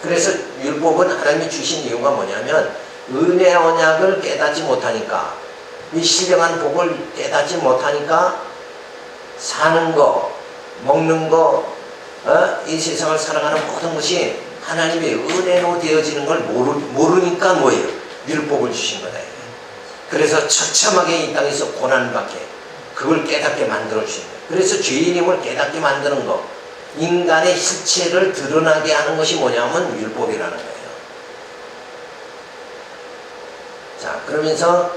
그래서 율법은 하나님이 주신 이유가 뭐냐면 은혜 언약을 깨닫지 못하니까, 이 신령한 복을 깨닫지 못하니까 사는 거, 먹는 거, 이 세상을 살아가는 모든 것이 하나님의 은혜로 되어지는 걸 모르니까 뭐예요? 율법을 주신 거다. 그래서 처참하게 이 땅에서 고난을 받게, 그걸 깨닫게 만들어 주신 거예요. 그래서 죄인임을 깨닫게 만드는 거, 인간의 실체를 드러나게 하는 것이 뭐냐면 율법이라는 거예요. 자, 그러면서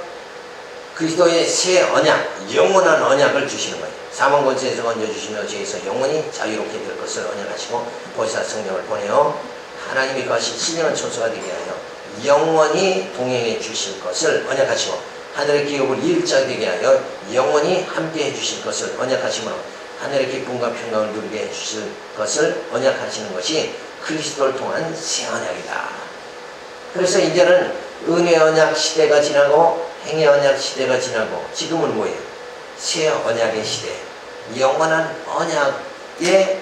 그리스도의 새 언약, 영원한 언약을 주시는 거예요. 사망 권세에서 건져주시며 죄에서 영원히 자유롭게 될 것을 언약하시고 보혜사 성령을 보내어 하나님이 거하신 신령한 초소가 되게 하여 영원히 동행해 주실 것을 언약하시고 하늘의 기업을 일자 되게 하여 영원히 함께 해 주실 것을 언약하시므로 하늘의 기쁨과 평강을 누리게 해 주실 것을 언약하시는 것이 그리스도를 통한 새 언약이다. 그래서 이제는 은혜 언약 시대가 지나고 행위 언약 시대가 지나고 지금은 뭐예요? 새 언약의 시대, 영원한 언약에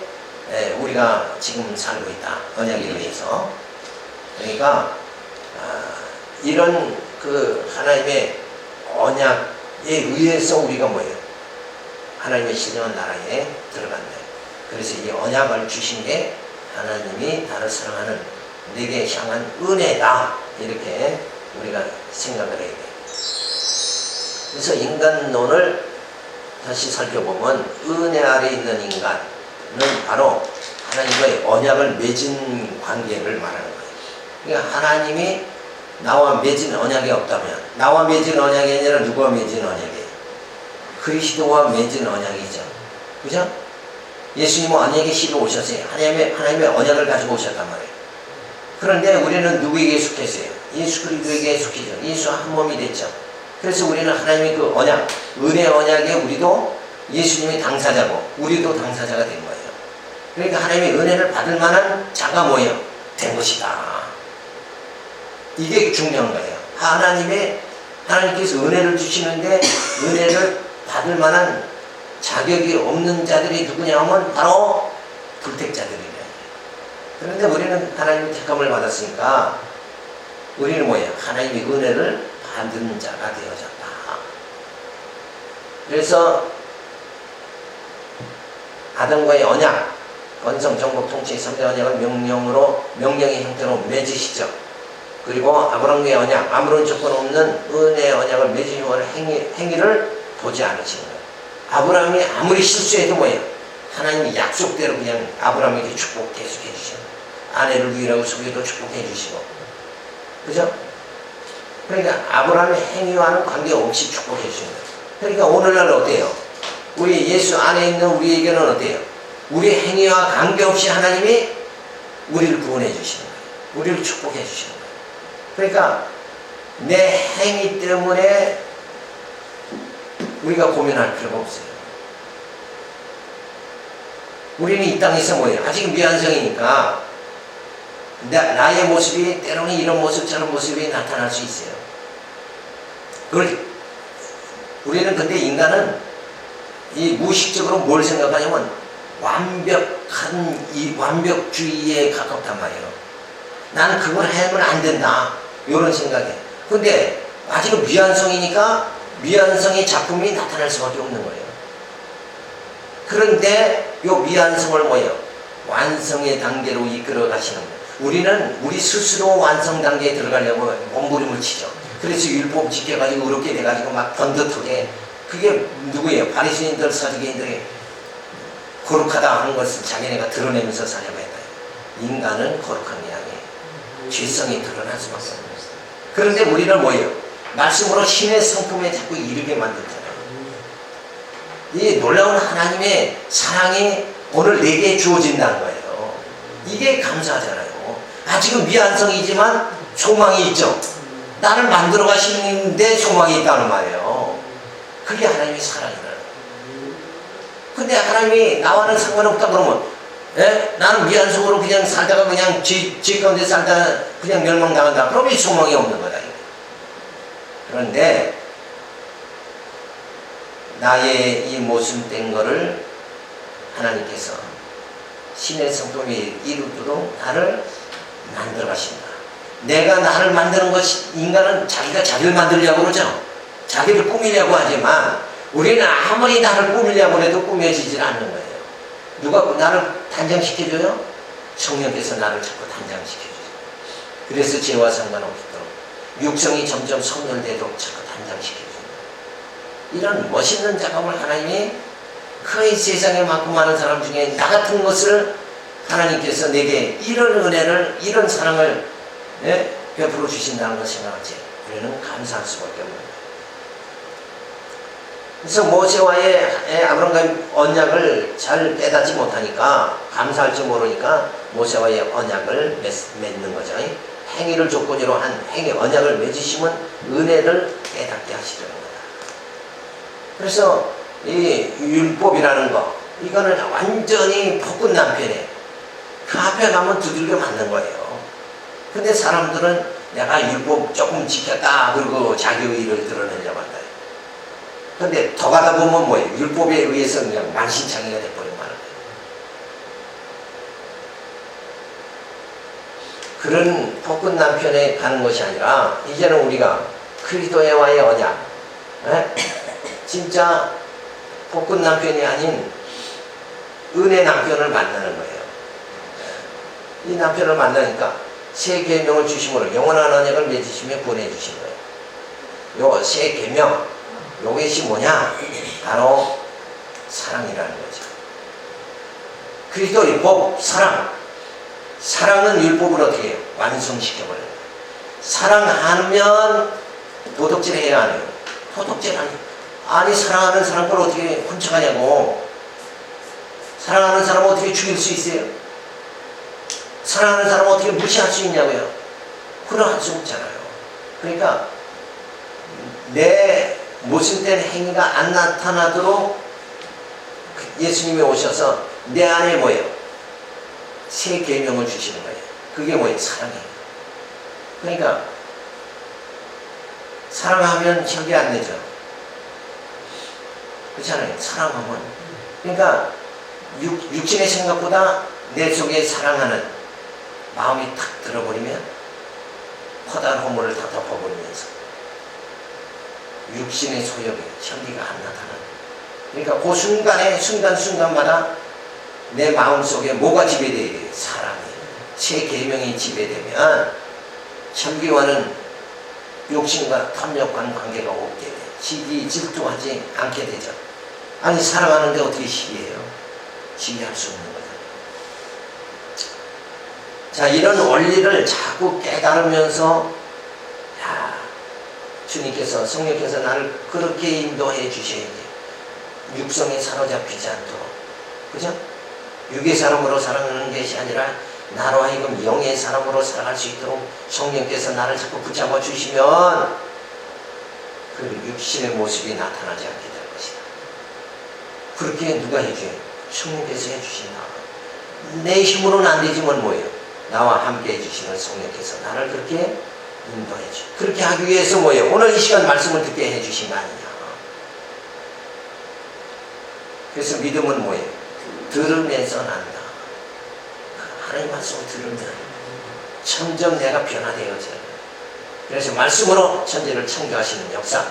우리가 지금 살고 있다. 언약에 의해서. 그러니까 이런 그 하나님의 언약에 의해서 우리가 뭐예요? 하나님의 신령한 나라에 들어간다. 그래서 이 언약을 주신 게 하나님이 나를 사랑하는 내게 향한 은혜다. 이렇게 우리가 생각을 해야 돼. 그래서 인간론을 다시 살펴보면 은혜 아래 있는 인간은 바로 하나님과의 언약을 맺은 관계를 말하는 거예요. 그러니까 하나님이 나와 맺은 언약이 없다면, 나와 맺은 언약이 아니라 누구와 맺은 언약이에요? 그리스도와 맺은 언약이죠. 그죠? 예수님은 언약의 시로 오셨어요. 하나님의 언약을 가지고 오셨단 말이에요. 그런데 우리는 누구에게 속했어요? 예수 그리스도에게 속했죠. 예수 한 몸이 됐죠. 그래서 우리는 하나님의 그 언약, 은혜 언약에 우리도 예수님이 당사자고 우리도 당사자가 된 거예요. 그러니까 하나님의 은혜를 받을 만한 자가 뭐예요? 된 것이다. 이게 중요한 거예요. 하나님께서 은혜를 주시는데 은혜를 받을 만한 자격이 없는 자들이 누구냐 하면 바로 불택자들이에요. 그런데 우리는 하나님의 택함을 받았으니까 우리는 뭐예요? 하나님의 은혜를 받은 자가 되어졌다. 그래서 아담과의 언약, 건성, 정복, 통치, 3대 언약을 명령의 형태로 맺으시죠. 그리고 아브라함과의 언약, 아무런 조건 없는 은혜의 언약을 맺으시는 행위를 보지 않으시는 거예요. 아브라함이 아무리 실수해도 뭐예요? 하나님이 약속대로 그냥 아브라함에게 축복 계속해 주시고 아내를 위하고 속여도 축복해 주시고, 그죠? 그러니까 아브라함의 행위와는 관계없이 축복해 주시는 거예요. 그러니까 오늘날 어때요? 우리 예수 안에 있는 우리에게는 어때요? 우리 행위와 관계없이 하나님이 우리를 구원해 주시는 거예요. 우리를 축복해 주시는 거예요. 그러니까 내 행위 때문에 우리가 고민할 필요가 없어요. 우리는 이 땅에서 뭐예요? 아직 미완성이니까 나의 모습이 때로는 이런 모습 저런 모습이 나타날 수 있어요. 우리는 근데 인간은 이 무의식적으로 뭘 생각하냐면 이 완벽주의에 가깝단 말이에요. 나는 그걸 하면 안 된다. 이런 생각에. 근데 아직은 미완성이니까 미완성의 작품이 나타날 수밖에 없는 거예요. 그런데 이 미완성을 뭐예요? 완성의 단계로 이끌어 가시는 거예요. 우리는 우리 스스로 완성 단계에 들어가려고 몸부림을 치죠. 그래서 율법 지켜가지고 그렇게 돼가지고 막 번듯하게, 그게 누구예요? 바리새인들, 서기관들이 거룩하다 하는 것을 자기네가 드러내면서 살려고 했다. 인간은 거룩한 게 아니에요. 죄성이 드러날 수밖에 없는 거예요. 그런데 우리는 뭐예요? 말씀으로 신의 성품에 자꾸 이르게 만들잖아요. 이 놀라운 하나님의 사랑이 오늘 내게 주어진다는 거예요. 이게 감사하잖아요. 아직은 미완성이지만 소망이 있죠. 나를 만들어 가시는데 소망이 있다는 말이에요. 그게 하나님의 사랑이라는 거예요. 근데 하나님이 나와는 상관없다 그러면, 나는 미완성으로 그냥 살다가 그냥 죄 가운데 살다가 그냥 멸망당한다. 그러면 소망이 없는 거다. 그런데 나의 이 모순된 거를 하나님께서 신의 성품이 이루도록 나를 만들어 가신다. 내가 나를 만드는 것이, 인간은 자기가 자기를 만들려고 그러죠. 자기를 꾸미려고 하지만 우리는 아무리 나를 꾸미려고 해도 꾸며지질 않는 거예요. 누가 나를 단장시켜줘요? 성령께서 나를 자꾸 단장시켜줘요. 그래서 죄와 상관없도록 육성이 점점 소멸되도록 자꾸 단장시켜줘요. 이런 멋있는 작업을 하나님이 그 세상에 많고 많은 사람 중에 나 같은 것을 하나님께서 내게 이런 은혜를, 이런 사랑을 베풀어 주신다는 걸 생각할 때 우리는 감사할 수밖에 없는 거예요. 그래서 모세와의 아브라함과의 언약을 잘 깨닫지 못하니까, 감사할 줄 모르니까 모세와의 언약을 맺는 거죠. 행위를 조건으로 한 행위, 언약을 맺으시면 은혜를 깨닫게 하시려는 거다. 그래서 이 율법이라는 거, 이거는 완전히 폭군 남편에 그 앞에 가면 두들겨 맞는 거예요. 근데 사람들은 내가 율법 조금 지켰다 그리고 자기 의의를 드러내려고 한다. 근데 더 가다 보면 뭐예요? 율법에 의해서 그냥 만신창이가 돼버리면 말이에요. 그런 폭군 남편에 가는 것이 아니라 이제는 우리가 그리스도와의 언약, 진짜 폭군 남편이 아닌 은혜 남편을 만나는 거예요. 이 남편을 만나니까 새 계명을 주심으로 영원한 언약을 맺으시며 구원해 주신 거예요. 요 새 계명, 요것이 뭐냐? 바로 사랑이라는 거죠. 그리스도의 법, 사랑. 사랑은 율법을 어떻게 해요? 완성시켜버려요. 사랑하면 도덕질 해야 하네요. 도덕질 아니 사랑하는 사람 걸 어떻게 훔쳐가냐고. 사랑하는 사람을 어떻게 죽일 수 있어요? 사랑하는 사람을 어떻게 무시할 수 있냐고요? 그러할 수 없잖아요. 그러니까 내 모순된 행위가 안 나타나도록 예수님이 오셔서 내 안에 뭐예요? 새 계명을 주시는 거예요. 그게 뭐예요? 사랑이에요. 그러니까 사랑하면 혈기 안 내죠. 그렇잖아요. 사랑하면. 그러니까 육신의 생각보다 내 속에 사랑하는 마음이 탁 들어버리면 커다란 허물을 다 덮어버리면서 육신의 소욕에 혈기가 안 나타나는. 그러니까 그 순간에 순간순간마다 내 마음속에 뭐가 지배돼야 돼요? 사랑이. 새 계명이 지배되면 혈기와는 욕심과 탐욕과는 관계가 없게 돼. 시기 질투하지 않게 되죠. 아니 사랑하는데 어떻게 시기해요? 시기할 수 없는 거죠. 자, 이런 원리를 자꾸 깨달으면서 야, 주님께서, 성령께서 나를 그렇게 인도해 주셔야지. 육성에 사로잡히지 않도록. 그죠? 육의 사람으로 살아가는 것이 아니라 나로 하여금 영의 사람으로 살아갈 수 있도록 성령께서 나를 자꾸 붙잡아 주시면 그 육신의 모습이 나타나지 않게 될 것이다. 그렇게 누가 해줘요? 성령께서 해주신다. 내 힘으로는 안 되지만 뭐예요? 나와 함께 해주시는 성령께서 나를 그렇게 인도해 줘. 그렇게 하기 위해서 뭐예요? 오늘 이 시간 말씀을 듣게 해주신 거 아니냐. 그래서 믿음은 뭐예요? 들으면서 난다. 하나님 말씀을 들으면 점점 내가 변화되어져요. 그래서 말씀으로 천지를 창조하시는 역사.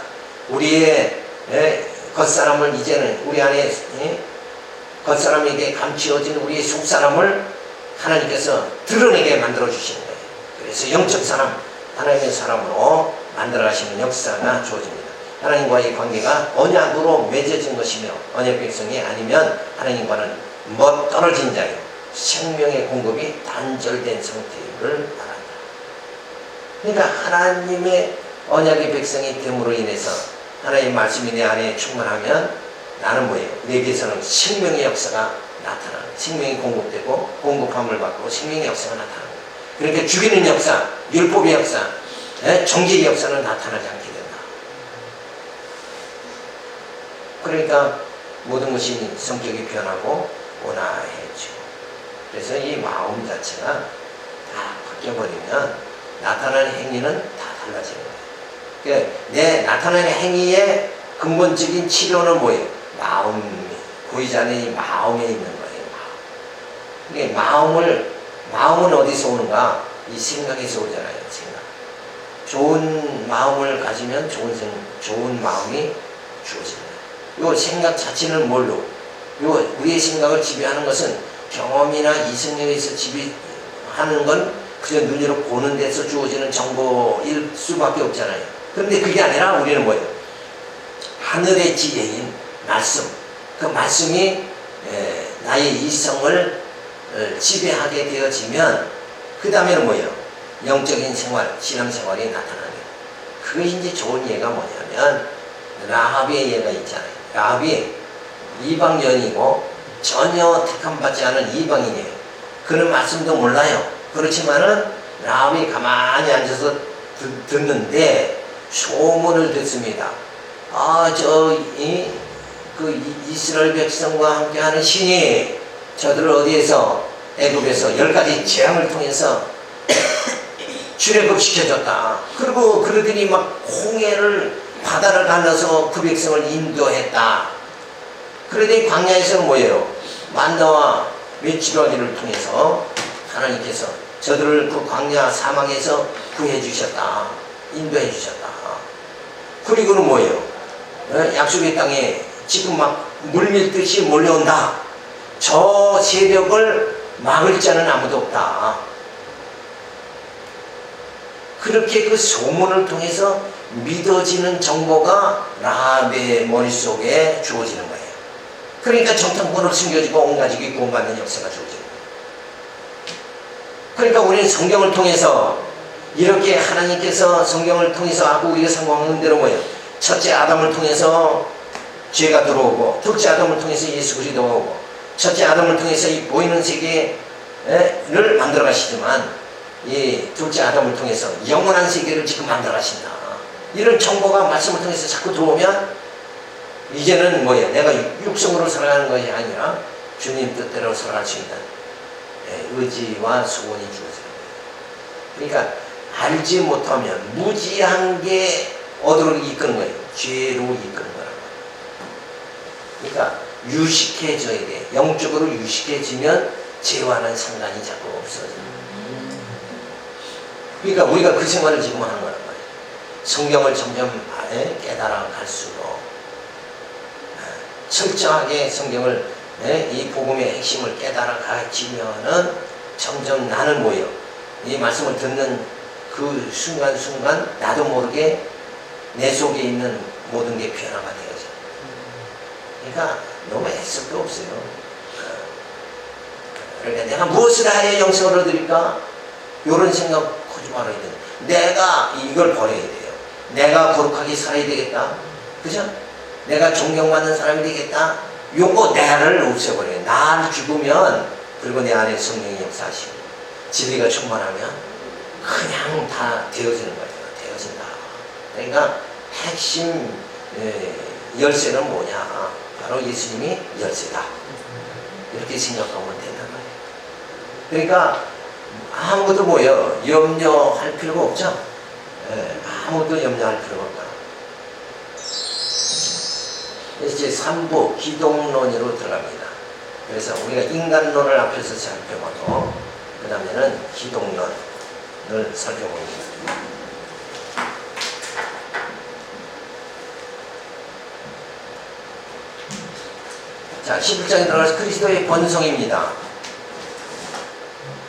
우리의 겉사람을 이제는 우리 안에 겉사람에게 감추어진 우리의 속사람을 하나님께서 드러내게 만들어 주시는 거예요. 그래서 영적 사람, 하나님의 사람으로 만들어 가시는 역사가 주어집니다. 하나님과의 관계가 언약으로 맺어진 것이며 언약 백성이 아니면 하나님과는 떨어진 자예요. 생명의 공급이 단절된 상태를 말한다. 그러니까 하나님의 언약의 백성이 됨으로 인해서 하나님의 말씀이 내 안에 충만하면 나는 뭐예요? 내게서는 생명의 역사가 나타나는, 생명이 공급되고 공급함을 받고 생명의 역사가 나타나는 거예요. 그러니까 죽이는 역사, 율법의 역사, 정죄의 역사는 나타나지 않게 된다. 그러니까 모든 것이 성격이 변하고 온화해지고, 그래서 이 마음 자체가 다 바뀌어버리면 나타나는 행위는 다 달라지는 거예요. 그러니까 내 나타나는 행위의 근본적인 치료는 뭐예요? 마음이, 보이지 않는 이 마음에 있는 거예요. 마음. 그러니까 마음은 어디서 오는가? 이 생각에서 오잖아요. 생각. 좋은 마음을 가지면 좋은 마음이 주어집니다. 요 생각 자체는 뭘로? 요 우리의 생각을 지배하는 것은 경험이나 이성에서 지배하는 건 그저 눈으로 보는 데서 주어지는 정보일 수밖에 없잖아요. 그런데 그게 아니라 우리는 뭐예요? 하늘의 지혜인 말씀. 그 말씀이 나의 이성을 지배하게 되어지면 그 다음에는 뭐예요? 영적인 생활, 신앙생활이 나타나는 거예요. 그게 이제 좋은 예가 뭐냐면 라합의 예가 있잖아요. 라합이 이방인이고 전혀 택함받지 않은 이방인이에요. 그는 말씀도 몰라요. 그렇지만은 라합이 가만히 앉아서 듣는데 소문을 듣습니다. 이스라엘 백성과 함께하는 신이 저들을 어디에서 애굽에서 10가지 재앙을 통해서 출애굽 시켜줬다. 그리고 그들이 막 홍해를 바다를 갈라서 그 백성을 인도했다. 그러더니 광야에서는 뭐예요? 만나와 메추라기를 통해서 하나님께서 저들을 그 광야 사막에서 구해 주셨다. 인도해 주셨다. 그리고는 뭐예요? 약속의 땅에 지금 막 물밀듯이 몰려온다. 저 세력을 막을 자는 아무도 없다. 그렇게 그 소문을 통해서 믿어지는 정보가 라합의 머릿속에 주어지는 거예요. 그러니까 정탐꾼을 숨겨지고 온 가족이 구원받는 역사가 주어지는 거예요. 그러니까 우리는 성경을 통해서 이렇게 하나님께서 성경을 통해서 하고 우리가 성공하는 대로 뭐예요? 첫째 아담을 통해서 죄가 들어오고, 둘째 아담을 통해서 예수 그리스도가 오고, 첫째 아담을 통해서 이 보이는 세계를 만들어 가시지만 이 둘째 아담을 통해서 영원한 세계를 지금 만들어 가신다. 이런 정보가 말씀을 통해서 자꾸 들어오면 이제는 뭐예요? 내가 육성으로 살아가는 것이 아니라 주님 뜻대로 살아갈 수 있는 의지와 소원이 주어지는 거예요. 그러니까 알지 못하면 무지한 게 어디로 이끄는 거예요? 죄로 이끄는 거라고. 그러니까 유식해져야 돼. 영적으로 유식해지면 죄와는 상관이 자꾸 없어져요. 그러니까 우리가 그 생활을 지금 하는 거란 말이에요. 성경을 점점 깨달아 갈수록 철저하게 성경을 이 복음의 핵심을 깨달아 가지면은 점점 나는 뭐예요? 이 말씀을 듣는 그 순간순간 나도 모르게 내 속에 있는 모든 게 변화가 되어져. 그러니까 너무 애쓸 거 없어요. 그러니까 내가 무엇을 하여 영생을 얻으리까? 이런 생각 하지 말아야 돼요. 내가 이걸 버려야 돼요. 내가 거룩하게 살아야 되겠다. 그죠? 내가 존경받는 사람이 되겠다. 요거 나를 없애버려요. 나를 죽으면 그리고 내 안에 성령이 역사하시고 진리가 충만하면 그냥 다 되어지는 거예요. 되어진다. 그러니까 핵심 열쇠는 뭐냐? 바로 예수님이 열쇠다. 이렇게 생각하면 된단 말이에요. 그러니까 아무것도 뭐예요? 염려할 필요가 없죠? 아무것도 염려할 필요가 없다. 이제 3부 기독론으로 들어갑니다. 그래서 우리가 인간론을 앞에서 살펴보고 그 다음에는 기독론을 살펴봅니다. 자, 11장에 들어가서 그리스도의 본성입니다.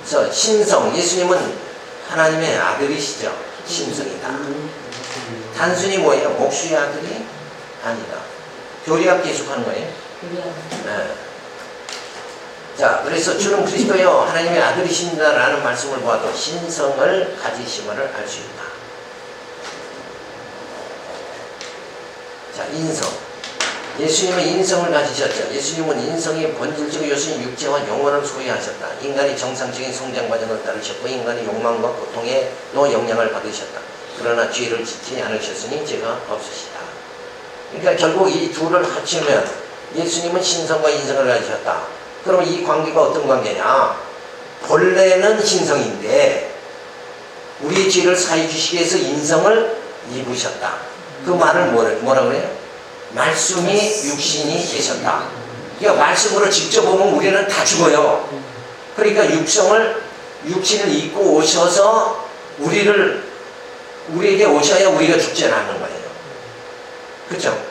그래서 신성, 예수님은 하나님의 아들이시죠. 신성이다. 단순히 뭐예요? 목수의 아들이 아니다. 교리학 계속하는 거예요. 네. 자, 그래서 주는 그리스도여 하나님의 아들이신다라는 말씀을 보아도 신성을 가지심을 알 수 있다. 자, 인성. 예수님은 인성을 가지셨죠. 예수님은 인성의 본질적 요소인 육체와 영혼을 소유하셨다. 인간이 정상적인 성장 과정을 따르셨고 인간의 욕망과 고통에 또 영향을 받으셨다. 그러나 죄를 짓지 않으셨으니 죄가 없으시다. 그러니까 결국 이 둘을 합치면 예수님은 신성과 인성을 가지셨다. 그럼 이 관계가 어떤 관계냐? 본래는 신성인데 우리의 죄를 사해 주시기 위해서 인성을 입으셨다. 그 말을 뭐라 그래요? 말씀이 육신이 되셨다. 그러니까 말씀으로 직접 보면 우리는 다 죽어요. 그러니까 육성을 육신을 입고 오셔서 우리에게 오셔야 우리가 죽지 않는 거예요. 그렇죠?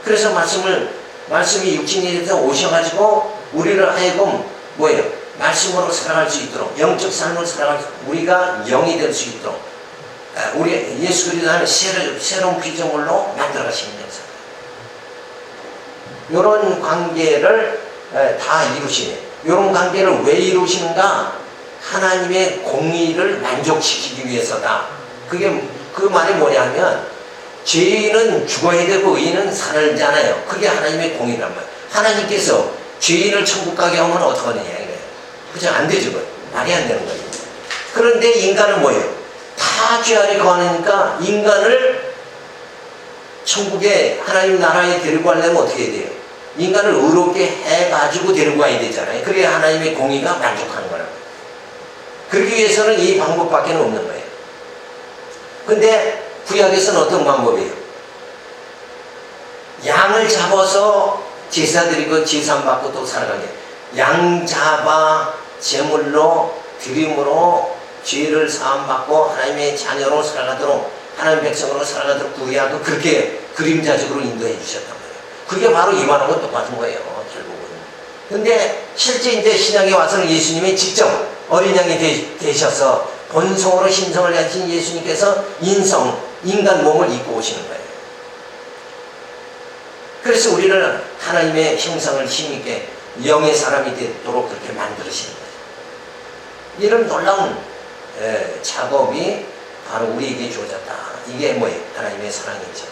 그래서 말씀이 육신이 돼서 오셔가지고 우리를 하여금 뭐예요? 말씀으로 살아갈 수 있도록, 영적 삶을 살아갈 수, 우리가 영이 될 수 있도록, 우리 예수 그리스도 안에 새로운 피조물로 만들어 가시는 역사. 이런 관계를 다 이루시네. 이런 관계를 왜 이루시는가? 하나님의 공의를 만족시키기 위해서다. 그 말이 뭐냐면, 죄인은 죽어야 되고 의인은 살잖아요. 그게 하나님의 공의란 말이에요. 하나님께서 죄인을 천국 가게 하면 어떡하느냐 이거예요. 그죠? 안 되죠. 말이 안 되는 거예요. 그런데 인간은 뭐예요? 다 죄 아래 거하니까 인간을 천국에 하나님 나라에 데리고 가려면 어떻게 해야 돼요? 인간을 의롭게 해가지고 데리고 가야 되잖아요. 그래야 하나님의 공의가 만족하는 거라고. 그러기 위해서는 이 방법밖에 없는 거예요. 근데 구약에서는 어떤 방법이에요? 양을 잡아서 제사 드리고 제사 받고 또 살아가게. 양 잡아 제물로 드림으로 죄를 사함받고 하나님의 자녀로 살아가도록, 하나님의 백성으로 살아가도록 구약은 그렇게 그림자적으로 인도해 주셨단 말이에요. 그게 바로 이만하고 똑같은 거예요, 결국은. 근데 실제 이제 신약에 와서는 예수님이 직접 어린 양이 되셔서 본성으로 신성을 가진 예수님께서 인간 몸을 입고 오시는 거예요. 그래서 우리를 하나님의 형상을 힘있게 영의 사람이 되도록 그렇게 만들으시는 거예요. 이런 놀라운 작업이 바로 우리에게 주어졌다. 이게 뭐예요? 하나님의 사랑이죠.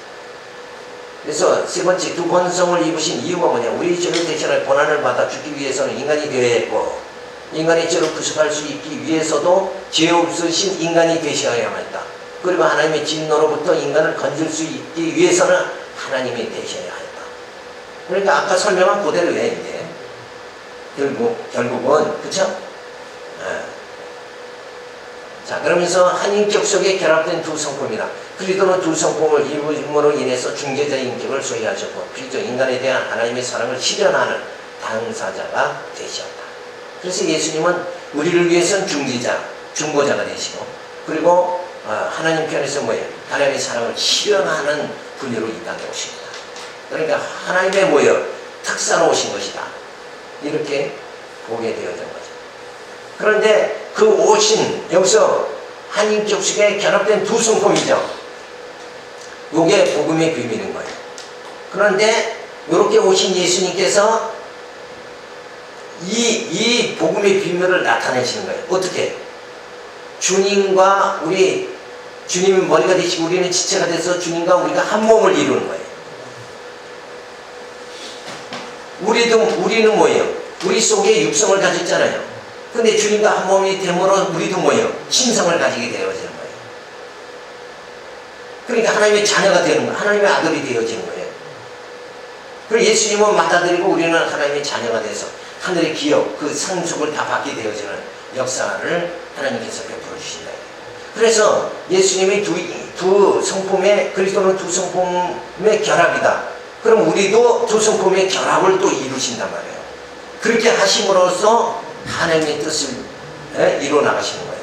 그래서 세 번째, 두 본성을 입으신 이유가 뭐냐? 우리 죄를 대신할 고난을 받아 죽기 위해서는 인간이 되어야 했고, 인간의 죄를 구속할 수 있기 위해서도 죄 없으신 인간이 되셔야만 했다. 그리고 하나님의 진노로부터 인간을 건질 수 있기 위해서는 하나님이 되셔야 했다. 그러니까 아까 설명한 그대로예요, 이제. 결국은, 그쵸? 자, 그러면서 한 인격 속에 결합된 두 성품이다. 그리스도는 두 성품을 입음으로 인해서 중재자 인격을 소유하셨고, 필조 인간에 대한 하나님의 사랑을 실현하는 당사자가 되셨다. 그래서 예수님은 우리를 위해서는 중보자가 되시고, 그리고 하나님 편에서 뭐예요? 하나님의 사랑을 실현하는 분으로 이 땅에 오십니다. 그러니까 하나님의 뭐예요? 특사로 오신 것이다. 이렇게 보게 되어진 거죠. 그런데 그 오신, 여기서 한 인격 속에 결합된 두 성품이죠. 이게 복음의 비밀인 거예요. 그런데 이렇게 오신 예수님께서 이 복음의 비밀을 나타내시는 거예요. 어떻게? 주님과 주님이 머리가 되시고 우리는 지체가 돼서 주님과 우리가 한 몸을 이루는 거예요. 우리는 뭐예요? 우리 속에 육성을 가졌잖아요. 근데 주님과 한 몸이 되므로 우리도 뭐예요? 신성을 가지게 되어지는 거예요. 그러니까 하나님의 자녀가 되는 거예요. 하나님의 아들이 되어지는 거예요. 그리고 예수님은 받아들이고 우리는 하나님의 자녀가 돼서 하늘의 기업, 그 상속을 다 받게 되어지는 역사를 하나님께서 베풀어 주신다. 그래서 예수님이 두 성품의, 그리스도는 두 성품의 결합이다. 그럼 우리도 두 성품의 결합을 또 이루신단 말이에요. 그렇게 하심으로써 하나님의 뜻을 이루어 나가시는 거예요.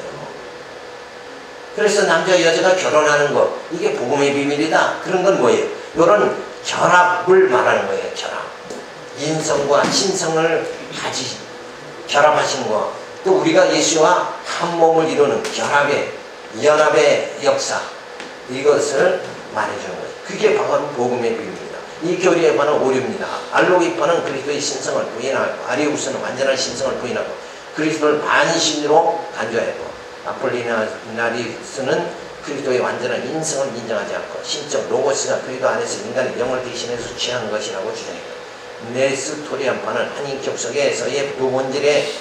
그래서 남자 여자가 결혼하는 것, 이게 복음의 비밀이다. 그런 건 뭐예요? 이런 결합을 말하는 거예요. 결합. 인성과 신성을 결합하시는 것. 또 우리가 예수와 한 몸을 이루는 결합의, 연합의 역사, 이것을 말해주는 거예요. 그게 바로 복음의 비밀입니다. 이 교리에파는 오류입니다. 알로기파는 그리스도의 신성을 부인하고, 아리우스는 완전한 신성을 부인하고, 그리스도를 반신으로 간주하고, 아폴리나리스는 그리스도의 완전한 인성을 인정하지 않고, 신적 로고스가 그리스도 안에서 인간의 영을 대신해서 취한 것이라고 주장합니다. 네스토리안파는 한 인격 속에서의 두 본질의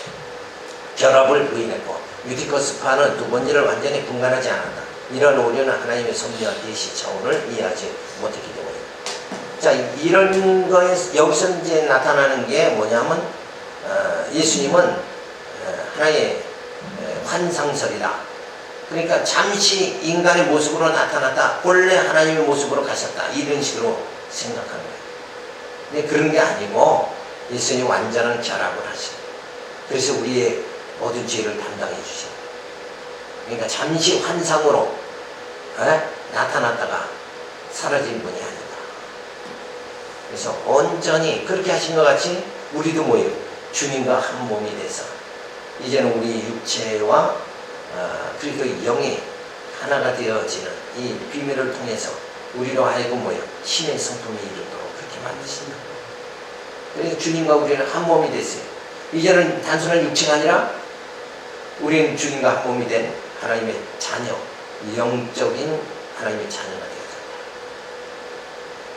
결합을 부인했고, 유티커스파는 두 본질을 완전히 분간하지 않았다. 이런 오류는 하나님의 섭리와 계시 차원을 이해하지 못했기 때문입니다. 자, 이런 거에 여기서 이제 나타나는 게 뭐냐면, 예수님은 하나의 환상설이다. 그러니까 잠시 인간의 모습으로 나타났다. 원래 하나님의 모습으로 가셨다. 이런 식으로 생각하는 거예요. 근데 그런 게 아니고 예수님이 완전한 결합을 하시고, 그래서 우리의 모든 죄를 담당해 주시고, 그러니까 잠시 환상으로 나타났다가 사라진 분이 아니다. 그래서 온전히 그렇게 하신 것 같이 우리도 뭐예요? 주님과 한 몸이 돼서 이제는 우리 육체와 그리고 영이 하나가 되어지는 이 비밀을 통해서 우리로 하여금 뭐예요? 신의 성품이 이르도록 그렇게 만드신다. 그래서 주님과 우리는 한 몸이 됐어요. 이제는 단순한 육체가 아니라 우리는 주님과 한 몸이 된 하나님의 자녀, 영적인 하나님의 자녀가 되었다.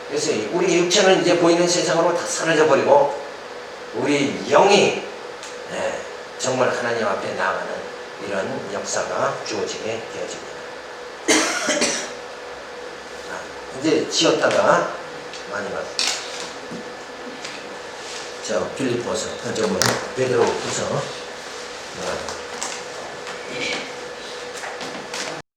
그래서 우리 육체는 이제 보이는 세상으로 다 사라져 버리고 우리 영이 정말 하나님 앞에 나아가는 이런 역사가 주어지게 되어집니다. 이제 지었다가 많이 봤어요. 자, 빌립보서, 베드로후서